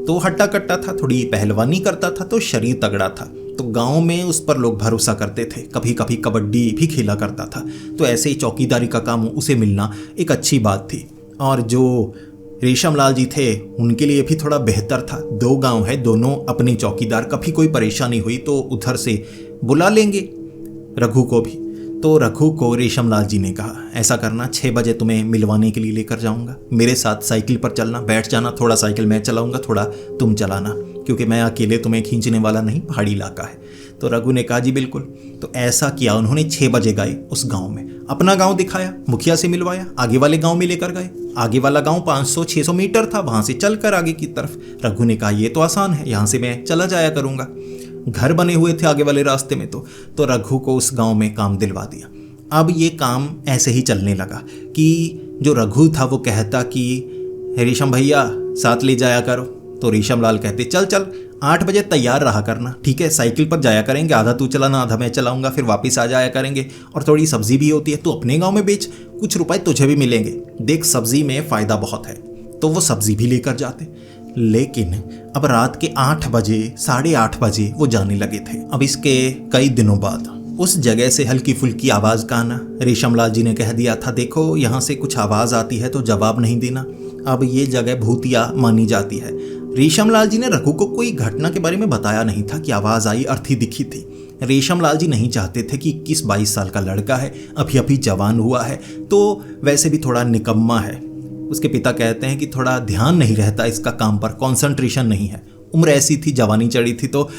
तो हट्टा कट्टा था, थोड़ी पहलवानी करता था, तो शरीर तगड़ा था। तो गांव में उस पर लोग भरोसा करते थे, कभी कभी कबड्डी भी खेला करता था। तो ऐसे ही चौकीदारी का काम उसे मिलना एक अच्छी बात थी। और जो रेशम लाल जी थे उनके लिए भी थोड़ा बेहतर था, 2 गांव है, दोनों अपने चौकीदार, कभी कोई परेशानी हुई तो उधर से बुला लेंगे रघु को भी। तो रघु को रेशम लाल जी ने कहा ऐसा करना, 6 बजे तुम्हें मिलवाने के लिए लेकर जाऊंगा, मेरे साथ साइकिल पर चलना, बैठ जाना, थोड़ा साइकिल मैं चलाऊंगा, थोड़ा तुम चलाना, क्योंकि मैं अकेले तुम्हें खींचने वाला नहीं, पहाड़ी इलाका है। तो रघु ने कहा जी बिल्कुल। तो ऐसा किया उन्होंने, 6 बजे गए उस गांव में, अपना गांव दिखाया, मुखिया से मिलवाया, आगे वाले गांव में लेकर गए। आगे वाला गांव 500-600 मीटर था, वहां से चलकर आगे की तरफ। रघु ने कहा ये तो आसान है, यहां से मैं चला जाया करूंगा, घर बने हुए थे आगे वाले रास्ते में। तो रघु को उस गांव में काम दिलवा दिया। अब ये काम ऐसे ही चलने लगा कि जो रघु था वो कहता कि रेशम भैया साथ ले जाया करो। तो रेशम लाल कहते चल 8 बजे तैयार रहा करना, ठीक है, साइकिल पर जाया करेंगे, आधा तू चलाना आधा मैं चलाऊंगा, फिर वापस आ जाया करेंगे। और थोड़ी सब्जी भी होती है, तू अपने गांव में बेच, कुछ रुपए तुझे भी मिलेंगे, देख सब्जी में फ़ायदा बहुत है। तो वो सब्जी भी लेकर जाते। लेकिन अब रात के 8 बजे 8:30 बजे वो जाने लगे थे। अब इसके कई दिनों बाद उस जगह से हल्की फुल्की आवाज़ का आना, रेशम लाल जी ने कह दिया था देखो यहाँ से कुछ आवाज़ आती है तो जवाब नहीं देना। अब ये जगह भूतिया मानी जाती है। रेशम लाल जी ने रघु को कोई घटना के बारे में बताया नहीं था कि आवाज़ आई, अर्थी दिखी थी। रेशम लाल जी नहीं चाहते थे कि 21-22 साल का लड़का है, अभी अभी जवान हुआ है, तो वैसे भी थोड़ा निकम्मा है। उसके पिता कहते हैं कि थोड़ा ध्यान नहीं रहता इसका काम पर, कंसंट्रेशन नहीं है, उम्र ऐसी थी, जवानी चढ़ी थी। तो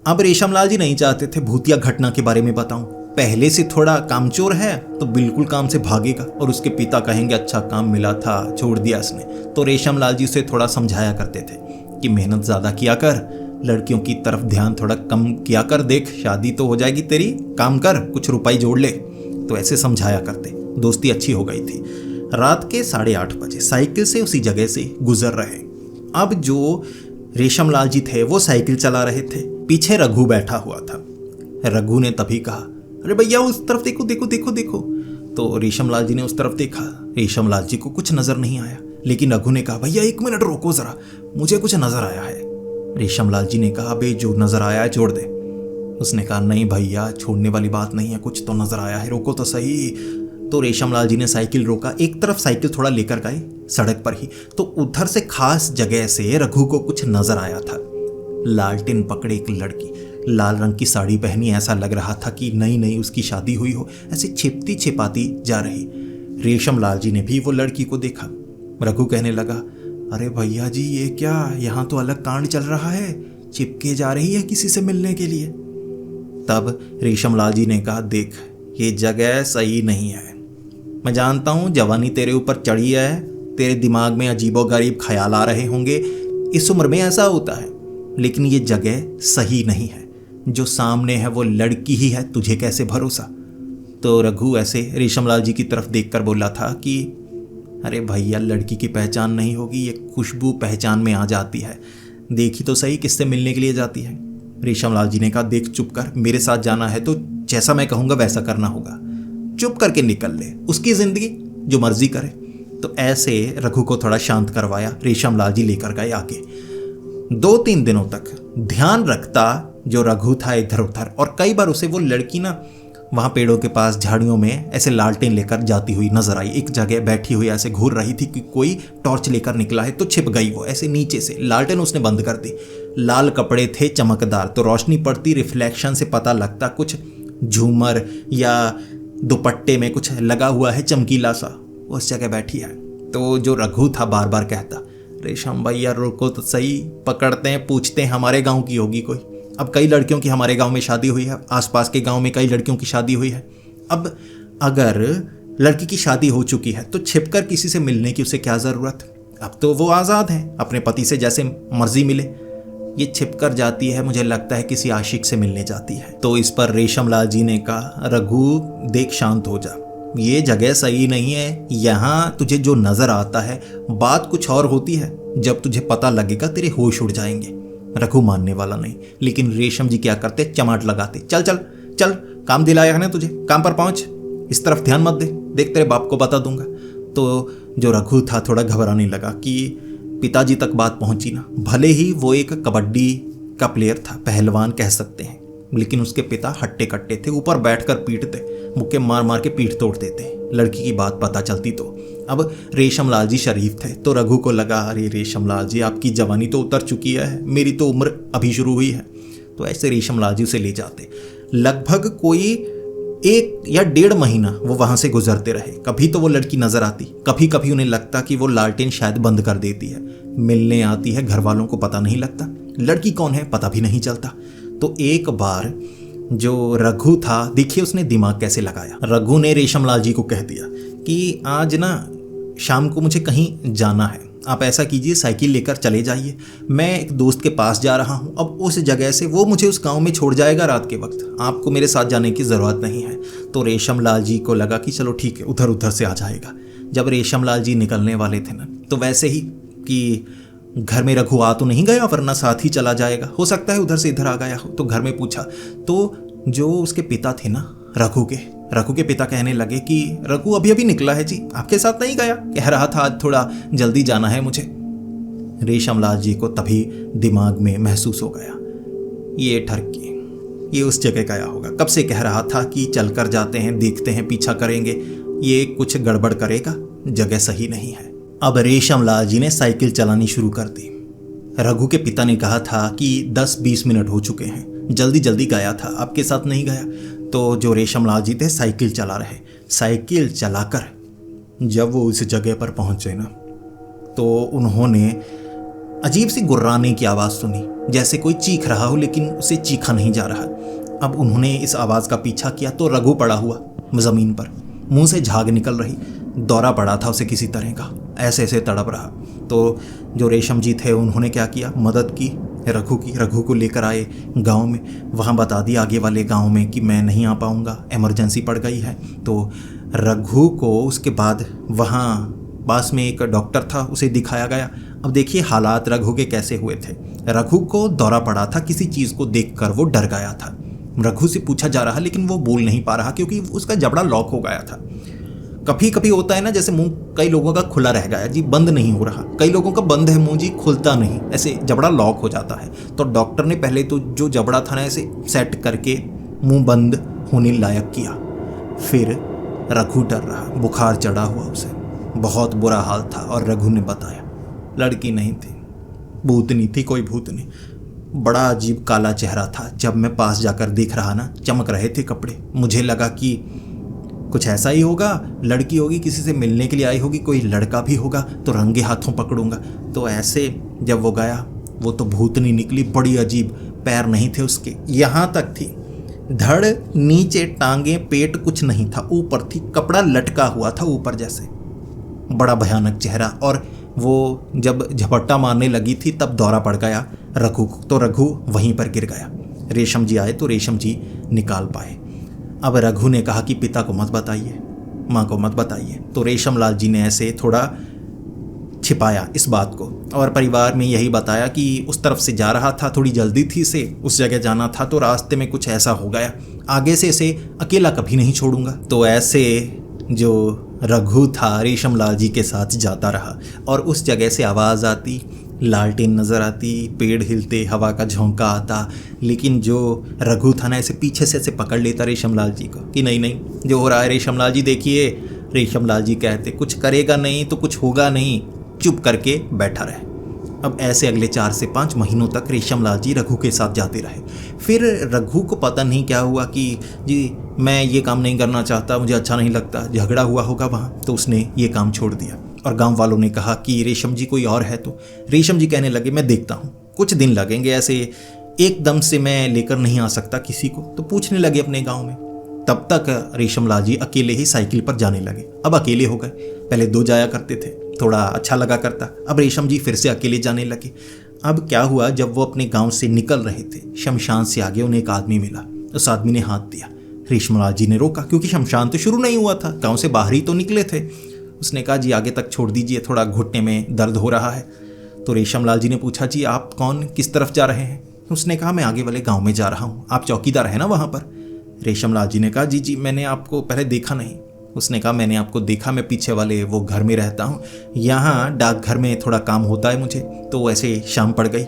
अब रेशम लाल जी नहीं चाहते थे भूतिया घटना के बारे में बताऊं, पहले से थोड़ा कामचोर है तो बिल्कुल काम से भागेगा, और उसके पिता कहेंगे अच्छा काम मिला था छोड़ दिया इसने। तो रेशम लाल जी उसे थोड़ा समझाया करते थे कि मेहनत ज़्यादा किया कर, लड़कियों की तरफ ध्यान थोड़ा कम किया कर, देख शादी तो हो जाएगी तेरी, काम कर, कुछ रुपए जोड़ ले। तो ऐसे समझाया करते, दोस्ती अच्छी हो गई थी। रात के 8:30 बजे साइकिल से उसी जगह से गुजर रहे। अब जो रेशम लाल जी थे वो साइकिल चला रहे थे, पीछे रघु बैठा हुआ था। रघु ने तभी कहा अरे भैया उस तरफ देखो देखो देखो देखो। तो रेशम लाल जी ने उस तरफ देखा, रेशम लाल जी को कुछ नजर नहीं आया, लेकिन रघु ने कहा भैया 1 मिनट रोको जरा, मुझे कुछ नजर आया है। रेशम लाल जी ने कहा बे जो नजर आया है छोड़ दे। उसने कहा नहीं भैया छोड़ने वाली बात नहीं है, कुछ तो नजर आया है, रोको तो सही। तो रेशम लाल जी ने साइकिल रोका, एक तरफ साइकिल थोड़ा लेकर गए सड़क पर ही, तो उधर से खास जगह से रघु को कुछ नजर आया था। लालटेन पकड़े एक लड़की, लाल रंग की साड़ी पहनी, ऐसा लग रहा था कि नई नई उसकी शादी हुई हो, ऐसे छिपती छिपाती जा रही। रेशम लाल जी ने भी वो लड़की को देखा। रघु कहने लगा अरे भैया जी ये क्या, यहाँ तो अलग कांड चल रहा है, चिपके जा रही है किसी से मिलने के लिए। तब रेशम लाल जी ने कहा देख ये जगह सही नहीं है, मैं जानता हूँ जवानी तेरे ऊपर चढ़ी है, तेरे दिमाग में अजीबोगरीब ख्याल आ रहे होंगे, इस उम्र में ऐसा होता है, लेकिन ये जगह सही नहीं है, जो सामने है वो लड़की ही है, तुझे कैसे भरोसा। तो रघु ऐसे रेशम लाल जी की तरफ देखकर बोला था कि अरे भैया लड़की की पहचान नहीं होगी, ये खुशबू पहचान में आ जाती है, देखी तो सही किससे मिलने के लिए जाती है। रेशम लाल जी ने कहा देख चुप कर, मेरे साथ जाना है तो जैसा मैं कहूँगा वैसा करना होगा, चुप करके निकल ले, उसकी जिंदगी जो मर्जी करे। तो ऐसे रघु को थोड़ा शांत करवाया, रेशम लाल जी लेकर गए आगे। 2-3 दिनों तक ध्यान रखता जो रघु था इधर उधर, और कई बार उसे वो लड़की ना वहाँ पेड़ों के पास झाड़ियों में ऐसे लालटेन लेकर जाती हुई नजर आई। एक जगह बैठी हुई ऐसे घूर रही थी कि कोई टॉर्च लेकर निकला है तो छिप गई वो ऐसे नीचे से, लालटेन उसने बंद कर दी, लाल कपड़े थे चमकदार, तो रोशनी पड़ती, रिफ्लेक्शन से पता लगता कुछ झूमर या दुपट्टे में कुछ लगा हुआ है चमकीला सा, उस जगह बैठी है। तो जो रघु था बार बार कहता, रेशम भैया रुको तो सही, पकड़ते हैं, पूछते हैं हमारे गांव की होगी कोई। अब कई लड़कियों की हमारे गांव में शादी हुई है, आसपास के गांव में कई लड़कियों की शादी हुई है। अब अगर लड़की की शादी हो चुकी है तो छिपकर किसी से मिलने की उसे क्या ज़रूरत। अब तो वो आज़ाद है, अपने पति से जैसे मर्जी मिले। ये छिपकर जाती है, मुझे लगता है किसी आशिक से मिलने जाती है। तो इस पर रेशमलाल जी ने कहा, रघु देख शांत हो जा, ये जगह सही नहीं है, यहाँ तुझे जो नज़र आता है बात कुछ और होती है, जब तुझे पता लगेगा तेरे होश उड़ जाएंगे। रघु मानने वाला नहीं, लेकिन रेशम जी क्या करते, चमाट लगाते, चल चल चल, काम दिलाया है ना तुझे, काम पर पहुंच, इस तरफ ध्यान मत दे, देख तेरे बाप को बता दूंगा। तो जो रघु था थोड़ा घबराने लगा कि पिताजी तक बात पहुंची ना। भले ही वो एक कबड्डी का प्लेयर था, पहलवान कह सकते हैं, लेकिन उसके पिता हट्टे कट्टे थे, ऊपर बैठकर पीटते, मुक्के मार मार के पीठ तोड़ देते लड़की की बात पता चलती तो। अब रेशमलाल जी शरीफ थे, तो रघु को लगा, अरे रेशमलाल जी आपकी जवानी तो उतर चुकी है, मेरी तो उम्र अभी शुरू हुई है। तो ऐसे रेशमलाल जी उसे ले जाते। लगभग कोई 1 या 1.5 महीना वो वहाँ से गुजरते रहे। कभी तो वो लड़की नज़र आती, कभी कभी उन्हें लगता कि वो लालटेन शायद बंद कर देती है। मिलने आती है, घर वालों को पता नहीं लगता, लड़की कौन है पता भी नहीं चलता। तो एक बार जो रघु था, देखिए उसने दिमाग कैसे लगाया। रघु ने रेशमलाल जी को कह दिया कि आज ना शाम को मुझे कहीं जाना है, आप ऐसा कीजिए साइकिल लेकर चले जाइए, मैं एक दोस्त के पास जा रहा हूँ। अब उस जगह से वो मुझे उस गांव में छोड़ जाएगा रात के वक्त, आपको मेरे साथ जाने की ज़रूरत नहीं है। तो रेशमलाल जी को लगा कि चलो ठीक है, उधर उधर से आ जाएगा। जब रेशमलाल जी निकलने वाले थे ना, तो वैसे ही कि घर में रघु आ तो नहीं गया, वरना साथ ही चला जाएगा, हो सकता है उधर से इधर आ गया हो। तो घर में पूछा, तो जो उसके पिता थे ना रघु के पिता कहने लगे कि रघु अभी अभी निकला है जी, आपके साथ नहीं गया, कह रहा था आज थोड़ा जल्दी जाना है मुझे। रेशमलाल जी को तभी दिमाग में महसूस हो गया, ये ठरकी, ये उस जगह गया होगा, कब से कह रहा था कि चलकर जाते हैं, देखते हैं, पीछा करेंगे, ये कुछ गड़बड़ करेगा, जगह सही नहीं है। अब रेशमलाल जी ने साइकिल चलानी शुरू कर दी। रघु के पिता ने कहा था कि 10-20 मिनट हो चुके हैं, जल्दी जल्दी गया था, आपके साथ नहीं गया। तो जो रेशमलाल जी थे साइकिल चला रहे, साइकिल चलाकर जब वो उस जगह पर पहुंचे ना, तो उन्होंने अजीब सी गुर्राने की आवाज़ सुनी, जैसे कोई चीख रहा हो लेकिन उसे चीखा नहीं जा रहा। अब उन्होंने इस आवाज़ का पीछा किया तो रघु पड़ा हुआ ज़मीन पर, मुंह से झाग निकल रही, दौरा पड़ा था उसे किसी तरह का, ऐसे ऐसे तड़प रहा। तो जो रेशम जी थे उन्होंने क्या किया, मदद की रघु को लेकर आए गांव में, वहाँ बता दिया आगे वाले गांव में कि मैं नहीं आ पाऊँगा, इमरजेंसी पड़ गई है। तो रघु को उसके बाद वहाँ पास में एक डॉक्टर था, उसे दिखाया गया। अब देखिए हालात रघु के कैसे हुए थे। रघु को दौरा पड़ा था, किसी चीज़ को देखकर वो डर गया था। रघु से पूछा जा रहा लेकिन वो बोल नहीं पा रहा क्योंकि उसका जबड़ा लॉक हो गया था। कभी कभी होता है ना, जैसे मुंह कई लोगों का खुला रह गया जी, बंद नहीं हो रहा, कई लोगों का बंद है मुंह जी, खुलता नहीं, ऐसे जबड़ा लॉक हो जाता है। तो डॉक्टर ने पहले तो जो जबड़ा था ना ऐसे सेट करके मुंह बंद होने लायक किया। फिर रघु डर रहा, बुखार चढ़ा हुआ उसे, बहुत बुरा हाल था। और रघु ने बताया लड़की नहीं थी, भूतनी थी, कोई भूतनी, बड़ा अजीब काला चेहरा था। जब मैं पास जाकर देख रहा ना, चमक रहे थे कपड़े, मुझे लगा कि कुछ ऐसा ही होगा, लड़की होगी, किसी से मिलने के लिए आई होगी, कोई लड़का भी होगा तो रंगे हाथों पकड़ूंगा। तो ऐसे जब वो गया, वो तो भूतनी निकली, बड़ी अजीब, पैर नहीं थे उसके, यहाँ तक थी धड़, नीचे टांगे, पेट कुछ नहीं था, ऊपर थी, कपड़ा लटका हुआ था ऊपर जैसे, बड़ा भयानक चेहरा। और वो जब झपट्टा मारने लगी थी तब दौरा पड़ गया रघु को, तो रघु वहीं पर गिर गया। रेशम जी आए तो रेशम जी निकाल पाए। अब रघु ने कहा कि पिता को मत बताइए, माँ को मत बताइए। तो रेशमलाल जी ने ऐसे थोड़ा छिपाया इस बात को, और परिवार में यही बताया कि उस तरफ से जा रहा था, थोड़ी जल्दी थी से उस जगह जाना था, तो रास्ते में कुछ ऐसा हो गया, आगे से इसे अकेला कभी नहीं छोड़ूंगा। तो ऐसे जो रघु था रेशमलाल जी के साथ जाता रहा, और उस जगह से आवाज़ आती, लालटेन नज़र आती, पेड़ हिलते, हवा का झोंका आता, लेकिन जो रघु था ना ऐसे पीछे से ऐसे पकड़ लेता रेशमलाल जी को कि नहीं नहीं जो हो रहा है रेशमलाल जी देखिए। रेशमलाल जी कहते कुछ करेगा नहीं तो कुछ होगा नहीं, चुप करके बैठा रहे। अब ऐसे अगले 4 से 5 महीनों तक रेशमलाल जी रघु के साथ जाते रहे। फिर रघु को पता नहीं क्या हुआ कि जी मैं ये काम नहीं करना चाहता, मुझे अच्छा नहीं लगता, झगड़ा हुआ होगा वहाँ, तो उसने ये काम छोड़ दिया। और गांव वालों ने कहा कि रेशम जी कोई और है, तो रेशम जी कहने लगे मैं देखता हूँ, कुछ दिन लगेंगे, ऐसे एकदम से मैं लेकर नहीं आ सकता किसी को। तो पूछने लगे अपने गाँव में। तब तक रेशमलाल जी अकेले ही साइकिल पर जाने लगे। अब अकेले हो गए, पहले 2 जाया करते थे, थोड़ा अच्छा लगा करता। अब रेशम जी फिर से अकेले जाने लगे। अब क्या हुआ, जब वो अपने गांव से निकल रहे थे, शमशान से आगे उन्हें एक आदमी मिला। उस आदमी ने हाथ दिया। रेशमलाल जी ने रोका, क्योंकि शमशान तो शुरू नहीं हुआ था, गांव से बाहर ही तो निकले थे। उसने कहा जी आगे तक छोड़ दीजिए, थोड़ा घुटने में दर्द हो रहा है। तो रेशमलाल जी ने पूछा जी आप कौन, किस तरफ जा रहे हैं? उसने कहा मैं आगे वाले गाँव में जा रहा हूँ, आप चौकीदार हैं ना वहाँ पर? रेशमलाल जी ने कहा जी मैंने आपको पहले देखा नहीं। उसने कहा मैंने आपको देखा, मैं पीछे वाले वो घर में रहता हूँ, यहाँ डाकघर में थोड़ा काम होता है मुझे, तो ऐसे शाम पड़ गई,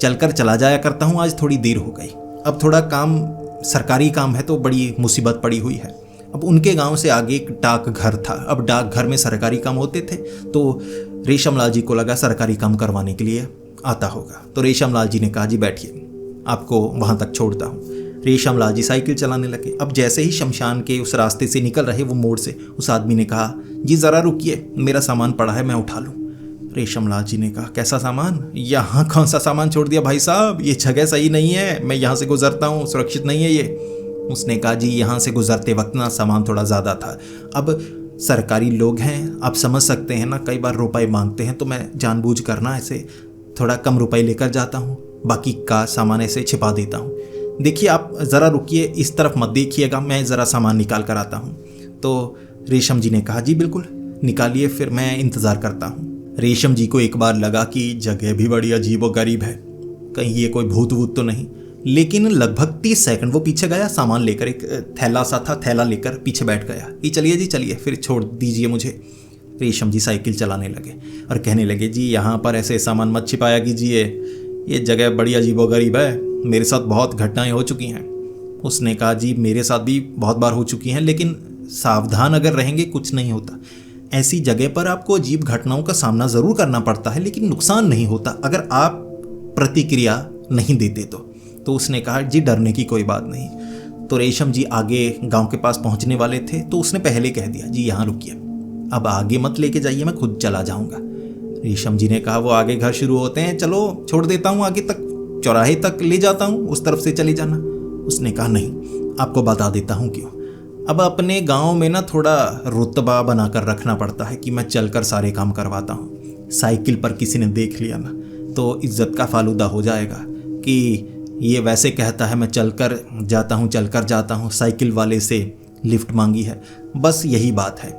चलकर चला जाया करता हूँ, आज थोड़ी देर हो गई। अब थोड़ा काम सरकारी काम है तो बड़ी मुसीबत पड़ी हुई है। अब उनके गांव से आगे एक डाकघर था। अब डाकघर में सरकारी काम होते थे, तो रेशमलाल जी को लगा सरकारी काम करवाने के लिए आता होगा। तो रेशमलाल जी ने कहा जी बैठिए, आपको वहाँ तक छोड़ता हूँ। रेशमलाल जी साइकिल चलाने लगे। अब जैसे ही शमशान के उस रास्ते से निकल रहे वो मोड़ से, उस आदमी ने कहा जी ज़रा रुकिए, मेरा सामान पड़ा है, मैं उठा लूँ। रेशमलाल जी ने कहा कैसा सामान? यहाँ कौन सा सामान छोड़ दिया भाई साहब, ये जगह सही नहीं है, मैं यहाँ से गुजरता हूँ, सुरक्षित नहीं है ये। उसने कहा जी यहाँ से गुजरते वक्त ना सामान थोड़ा ज़्यादा था, अब सरकारी लोग हैं, आप समझ सकते हैं ना, कई बार रुपए मांगते हैं, तो मैं जानबूझ कर ना ऐसे थोड़ा कम रुपए लेकर जाता हूँ, बाकी का सामान ऐसे छिपा देता हूँ। देखिए आप ज़रा रुकिए, इस तरफ मत देखिएगा, मैं ज़रा सामान निकाल कर आता हूँ। तो रेशम जी ने कहा जी बिल्कुल निकालिए, फिर मैं इंतज़ार करता हूँ। रेशम जी को एक बार लगा कि जगह भी बड़ी अजीब व गरीब है, कहीं ये कोई भूत वूत तो नहीं। लेकिन लगभग 30 सेकंड वो पीछे गया, सामान लेकर, एक थैला सा था, थैला लेकर पीछे बैठ गया। ये चलिए जी चलिए, फिर छोड़ दीजिए मुझे। रेशम जी साइकिल चलाने लगे और कहने लगे जी यहाँ पर ऐसे सामान मत छिपाया कीजिए, ये जगह बड़ी अजीब व गरीब है, मेरे साथ बहुत घटनाएं हो चुकी हैं। उसने कहा जी मेरे साथ भी बहुत बार हो चुकी हैं, लेकिन सावधान अगर रहेंगे कुछ नहीं होता। ऐसी जगह पर आपको अजीब घटनाओं का सामना ज़रूर करना पड़ता है, लेकिन नुकसान नहीं होता अगर आप प्रतिक्रिया नहीं देते तो उसने कहा जी डरने की कोई बात नहीं। तो रेशम जी आगे गांव के पास पहुंचने वाले थे, तो उसने पहले कह दिया जी यहाँ रुकिए, अब आगे मत लेके जाइए, मैं खुद चला जाऊँगा। रेशम जी ने कहा वो आगे घर शुरू होते हैं, चलो छोड़ देता हूँ, आगे तक चौराहे तक ले जाता हूँ, उस तरफ से चले जाना। उसने कहा नहीं, आपको बता देता हूँ क्यों। अब अपने गांव में ना थोड़ा रुतबा बनाकर रखना पड़ता है कि मैं चलकर सारे काम करवाता हूँ। साइकिल पर किसी ने देख लिया ना तो इज्जत का फालूदा हो जाएगा कि ये वैसे कहता है मैं चलकर जाता हूँ, साइकिल वाले से लिफ्ट मांगी है, बस यही बात है।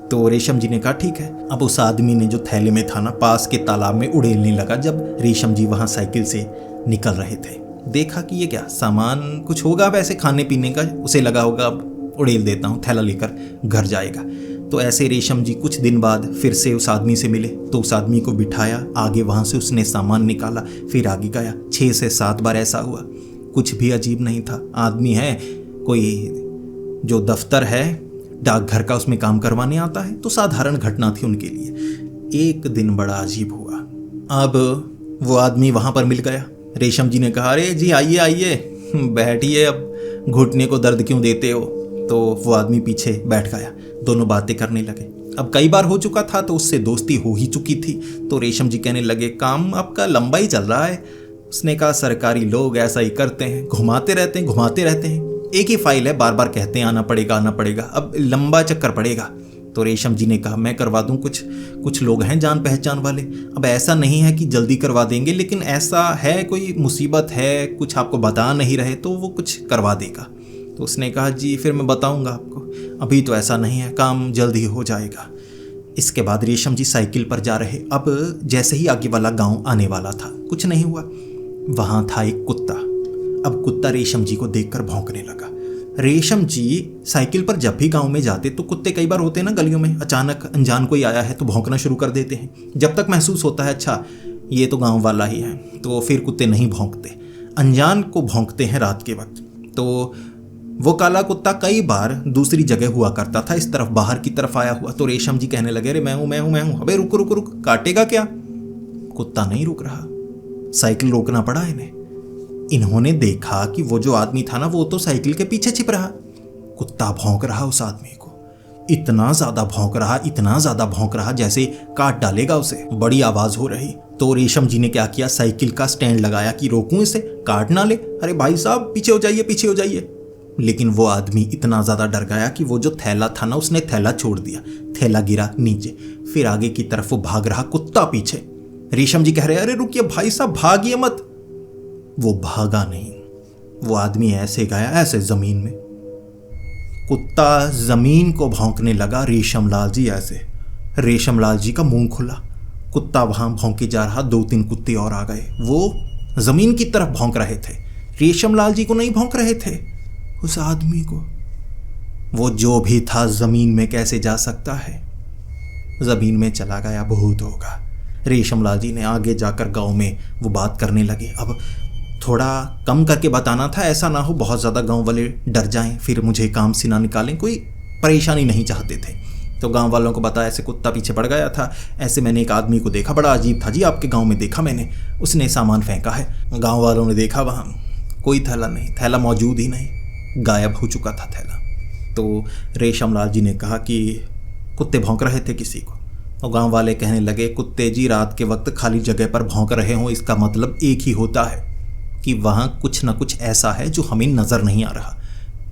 तो रेशम जी ने कहा ठीक है। अब उस आदमी ने जो थैले में था ना, पास के तालाब में उड़ेलने लगा। जब रेशम जी वहाँ साइकिल से निकल रहे थे, देखा कि ये क्या सामान कुछ होगा वैसे खाने पीने का, उसे लगा होगा अब उड़ेल देता हूँ, थैला लेकर घर जाएगा। तो ऐसे रेशम जी कुछ दिन बाद फिर से उस आदमी से मिले, तो उस आदमी को बिठाया आगे, वहाँ से उसने सामान निकाला, फिर आगे गया। 6 से 7 बार ऐसा हुआ, कुछ भी अजीब नहीं था। आदमी है कोई जो दफ्तर है डाकघर का, उसमें काम करवाने आता है, तो साधारण घटना थी उनके लिए। एक दिन बड़ा अजीब हुआ। अब वो आदमी वहाँ पर मिल गया। रेशम जी ने कहा अरे जी आइए आइए बैठिए, अब घुटने को दर्द क्यों देते हो। तो वो आदमी पीछे बैठ गया, दोनों बातें करने लगे। अब कई बार हो चुका था तो उससे दोस्ती हो ही चुकी थी। तो रेशम जी कहने लगे काम आपका लंबा ही चल रहा है। उसने कहा सरकारी लोग ऐसा ही करते हैं, घुमाते रहते हैं, एक ही फाइल है, बार बार कहते हैं आना पड़ेगा, अब लंबा चक्कर पड़ेगा। तो रेशम जी ने कहा मैं करवा दूं, कुछ लोग हैं जान पहचान वाले। अब ऐसा नहीं है कि जल्दी करवा देंगे, लेकिन ऐसा है कोई मुसीबत है, कुछ आपको बता नहीं रहे तो वो कुछ करवा देगा। तो उसने कहा जी फिर मैं बताऊंगा आपको, अभी तो ऐसा नहीं है, काम जल्दी हो जाएगा। इसके बाद रेशम जी साइकिल पर जा रहे। अब जैसे ही आगे वाला गांव आने वाला था, कुछ नहीं हुआ। वहां था एक कुत्ता। अब कुत्ता रेशम जी को देखकर भौंकने लगा। रेशम जी साइकिल पर जब भी गांव में जाते तो कुत्ते कई बार होते हैं ना गलियों में, अचानक अनजान कोई आया है तो भौंकना शुरू कर देते हैं। जब तक महसूस होता है अच्छा ये तो गांव वाला ही है, तो फिर कुत्ते नहीं भौंकते, अनजान को भौंकते हैं रात के वक्त। तो वो काला कुत्ता कई बार दूसरी जगह हुआ करता था, इस तरफ बाहर की तरफ आया हुआ। तो रेशम जी कहने लगे अरे मैं हूँ, अबे रुक, काटेगा क्या। कुत्ता नहीं रुक रहा, साइकिल रोकना पड़ा इन्हें। इन्होंने देखा कि वो जो आदमी था ना, वो तो साइकिल के पीछे छिप रहा। कुत्ता भौंक रहा उस आदमी को, इतना ज्यादा भौंक रहा, इतना ज्यादा भौंक रहा जैसे काट डालेगा उसे। बड़ी आवाज हो रही। तो रेशम जी ने क्या किया, साइकिल का स्टैंड लगाया कि रोकूं इसे, काट ना ले। अरे भाई साहब पीछे हो जाइए, पीछे हो जाइए। लेकिन वो आदमी इतना ज्यादा डर गया कि वो जो थैला था ना, उसने थैला छोड़ दिया, थैला गिरा नीचे। फिर आगे की तरफ वो भाग रहा, कुत्ता पीछे। रेशम जी कह रहे अरे रुकिए भाई साहब, भागिए मत। वो भागा नहीं, वो आदमी ऐसे गया, ऐसे जमीन में। कुत्ता जमीन को भौंकने लगा, रेशमलाल जी ऐसे। रेशमलाल जी का मुंह खुला, कुत्ता वहां भौंके जा रहा। 2-3 कुत्ते और आ गए, वो जमीन की तरफ भौंक रहे थे। रेशमलाल जी को नहीं भौंक रहे थे, उस आदमी को। वो जो भी था जमीन में कैसे जा सकता है, जमीन में चला गया, भूत होगा। रेशमलाल जी ने आगे जाकर गांव में वो बात करने लगे। अब थोड़ा कम करके बताना था, ऐसा ना हो बहुत ज़्यादा गांव वाले डर जाएं, फिर मुझे काम से ना निकालें, कोई परेशानी नहीं चाहते थे। तो गांव वालों को बताया ऐसे कुत्ता पीछे पड़ गया था, ऐसे मैंने एक आदमी को देखा, बड़ा अजीब था जी, आपके गांव में देखा मैंने, उसने सामान फेंका है। गांव वालों ने देखा वहाँ कोई थैला नहीं, थैला मौजूद ही नहीं, गायब हो चुका था थैला। तो रेशमलाल जी ने कहा कि कुत्ते भौंक रहे थे किसी को। और गांव वाले कहने लगे कुत्ते जी रात के वक्त खाली जगह पर भौंक रहे हों, इसका मतलब एक ही होता है कि वहाँ कुछ न कुछ ऐसा है जो हमें नज़र नहीं आ रहा।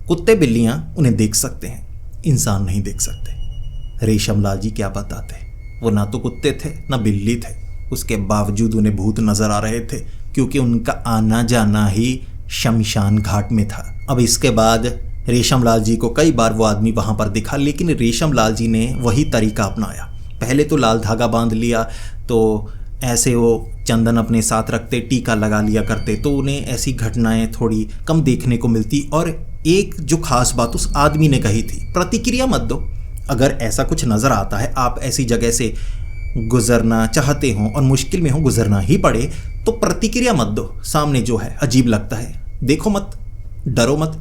कुत्ते बिल्लियाँ उन्हें देख सकते हैं, इंसान नहीं देख सकते। रेशमलाल जी क्या बताते, वो ना तो कुत्ते थे ना बिल्ली थे, उसके बावजूद उन्हें भूत नज़र आ रहे थे, क्योंकि उनका आना जाना ही शमशान घाट में था। अब इसके बाद रेशमलाल जी को कई बार वो आदमी वहाँ पर दिखा, लेकिन रेशमलाल जी ने वही तरीका अपनाया। पहले तो लाल धागा बांध लिया, तो ऐसे वो चंदन अपने साथ रखते, टीका लगा लिया करते, तो उन्हें ऐसी घटनाएं थोड़ी कम देखने को मिलती। और एक जो खास बात उस आदमी ने कही थी, प्रतिक्रिया मत दो। अगर ऐसा कुछ नज़र आता है, आप ऐसी जगह से गुजरना चाहते हो और मुश्किल में हो, गुजरना ही पड़े, तो प्रतिक्रिया मत दो। सामने जो है अजीब लगता है, देखो मत, डरो मत,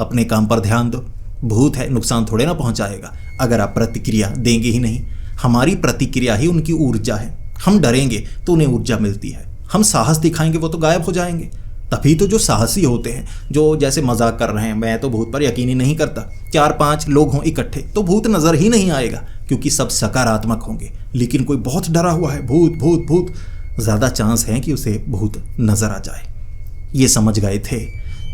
अपने काम पर ध्यान दो। भूत है, नुकसान थोड़े ना पहुंचाएगा अगर आप प्रतिक्रिया देंगे ही नहीं। हमारी प्रतिक्रिया ही उनकी ऊर्जा है। हम डरेंगे तो उन्हें ऊर्जा मिलती है, हम साहस दिखाएंगे वो तो गायब हो जाएंगे। तभी तो जो साहसी होते हैं, जो जैसे मजाक कर रहे हैं, मैं तो भूत पर यकीन ही नहीं करता, 4-5 लोग हों इकट्ठे तो भूत नज़र ही नहीं आएगा, क्योंकि सब सकारात्मक होंगे। लेकिन कोई बहुत डरा हुआ है, भूत भूत भूत, ज़्यादा चांस है कि उसे भूत नज़र आ जाए। ये समझ गए थे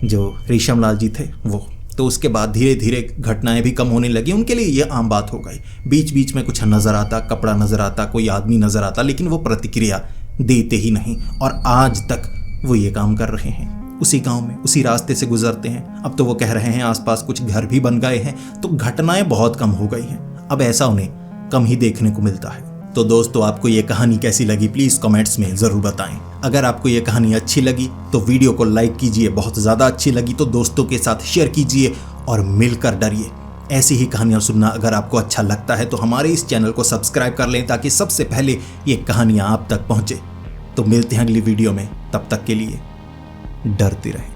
जो रेशमलाल जी थे वो। तो उसके बाद धीरे धीरे घटनाएं भी कम होने लगी, उनके लिए ये आम बात हो गई। बीच बीच में कुछ नज़र आता, कपड़ा नज़र आता, कोई आदमी नज़र आता, लेकिन वो प्रतिक्रिया देते ही नहीं। और आज तक वो ये काम कर रहे हैं, उसी गांव में उसी रास्ते से गुजरते हैं। अब तो वो कह रहे हैं आसपास कुछ घर भी बन गए हैं, तो घटनाएं बहुत कम हो गई हैं। अब ऐसा उन्हें कम ही देखने को मिलता है। तो दोस्तों, आपको ये कहानी कैसी लगी प्लीज़ कमेंट्स में ज़रूर बताएं। अगर आपको ये कहानी अच्छी लगी तो वीडियो को लाइक कीजिए, बहुत ज़्यादा अच्छी लगी तो दोस्तों के साथ शेयर कीजिए और मिलकर डरिए। ऐसी ही कहानियाँ सुनना अगर आपको अच्छा लगता है तो हमारे इस चैनल को सब्सक्राइब कर लें, ताकि सबसे पहले ये कहानियाँ आप तक पहुँचे। तो मिलते हैं अगली वीडियो में, तब तक के लिए डरते रहें।